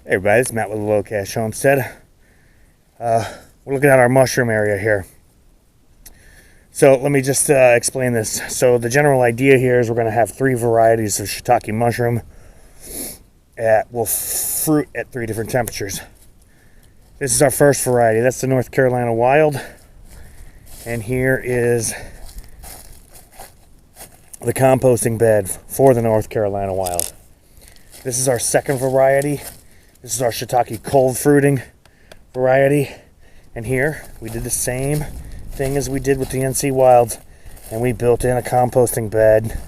Hey everybody, it's Matt with the Low Cash Homestead. We're looking at our mushroom area here. So let me just explain this. So the general idea here is we're going to have 3 varieties of shiitake mushroom that will fruit at 3 different temperatures. This is our first variety. That's the North Carolina Wild. And here is the composting bed for the North Carolina Wild. This is our second variety. This is our shiitake cold fruiting variety. And here we did the same thing as we did with the NC Wilds, and we built in a composting bed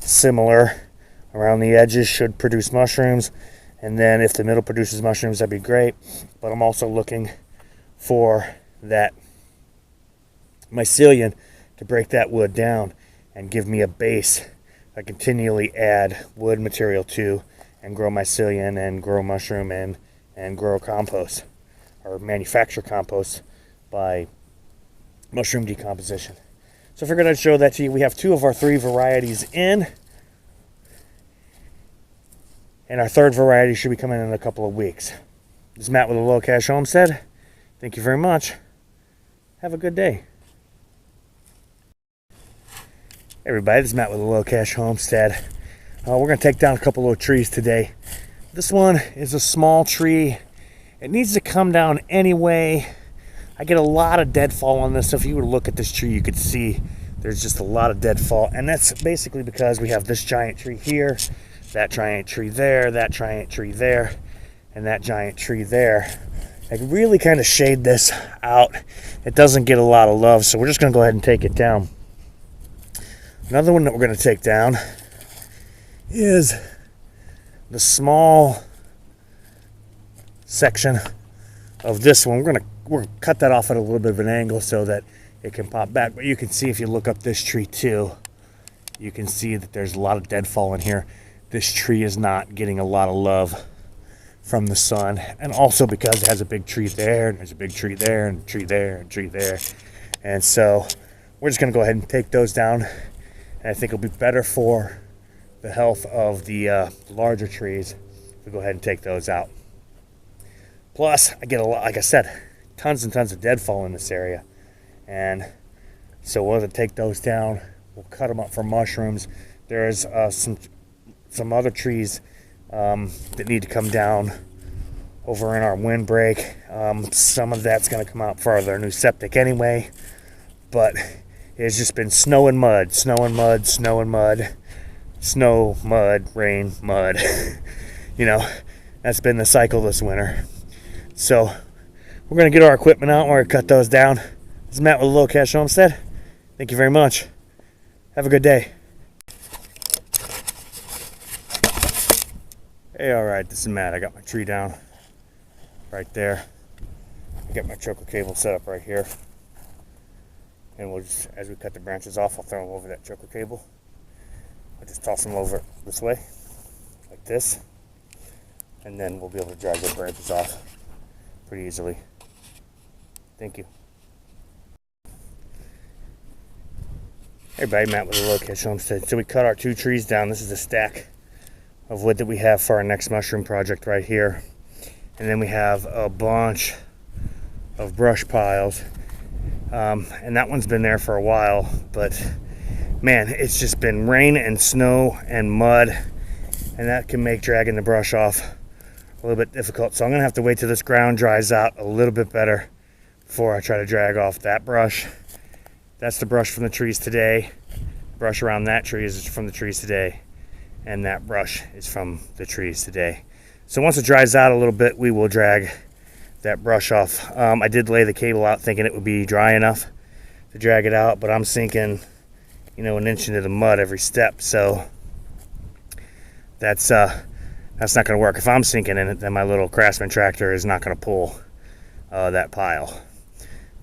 similar around the edges. Should produce mushrooms, and then if the middle produces mushrooms, that'd be great. But I'm also looking for that mycelium to break that wood down and give me a base I continually add wood material to, and grow mycelium and grow mushroom and grow compost, or manufacture compost by mushroom decomposition. So I figured I'd show that to you. We have 2 of our 3 varieties in, and our 3rd variety should be coming in a couple of weeks. This is Matt with the Low Cash Homestead. Thank you very much. Have a good day. Hey everybody, this is Matt with the Low Cash Homestead. We're going to take down a couple of trees today. This one is a small tree. It needs to come down anyway. I get a lot of deadfall on this. So if you were to look at this tree, you could see there's just a lot of deadfall. And that's basically because we have this giant tree here, that giant tree there, that giant tree there, and that giant tree there. I can really kind of shade this out. It doesn't get a lot of love, so we're just going to go ahead and take it down. Another one that we're going to take down is the small section of this one. We're gonna cut that off at a little bit of an angle so that it can pop back. But you can see if you look up this tree too, you can see that there's a lot of deadfall in here. This tree is not getting a lot of love from the sun, and also because it has a big tree there, and there's a big tree there, and a tree there, and a tree there. And so we're just gonna go ahead and take those down, and I think it'll be better for the health of the larger trees. We'll go ahead and take those out. Plus, I get a lot, like I said, tons and tons of deadfall in this area, and so we'll take those down. We'll cut them up for mushrooms. There's some other trees that need to come down over in our windbreak. Some of that's going to come out for their new septic anyway, but it's just been snow and mud, snow and mud, snow and mud. Snow, mud, rain, mud. You know, that's been the cycle this winter. So we're going to get our equipment out and we're going to cut those down. This is Matt with the Low Cash Homestead. Thank you very much. Have a good day. Hey, alright, this is Matt. I got my tree down right there. I got my choker cable set up right here. And we'll just, as we cut the branches off, I'll throw them over that choker cable. I'll just toss them over this way, like this, and then we'll be able to drag the branches off pretty easily. Thank you. Hey everybody, Matt with the Low Cash Homestead. So we cut our 2 trees down. This is a stack of wood that we have for our next mushroom project right here. And then we have a bunch of brush piles. And that one's been there for a while, but man, it's just been rain and snow and mud, and that can make dragging the brush off a little bit difficult. So I'm gonna have to wait till this ground dries out a little bit better before I try to drag off that brush. That's the brush from the trees today. Brush around that tree is from the trees today, and that brush is from the trees today. So once it dries out a little bit, we will drag that brush off. I did lay the cable out thinking it would be dry enough to drag it out, but I'm sinking, you know, an inch into the mud every step, so that's not going to work. If I'm sinking in it, then my little Craftsman tractor is not going to pull that pile.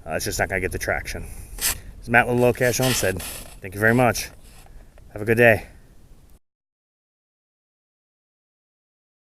It's just not going to get the traction. This is Matt with Low Cash Homestead. Thank you very much. Have a good day.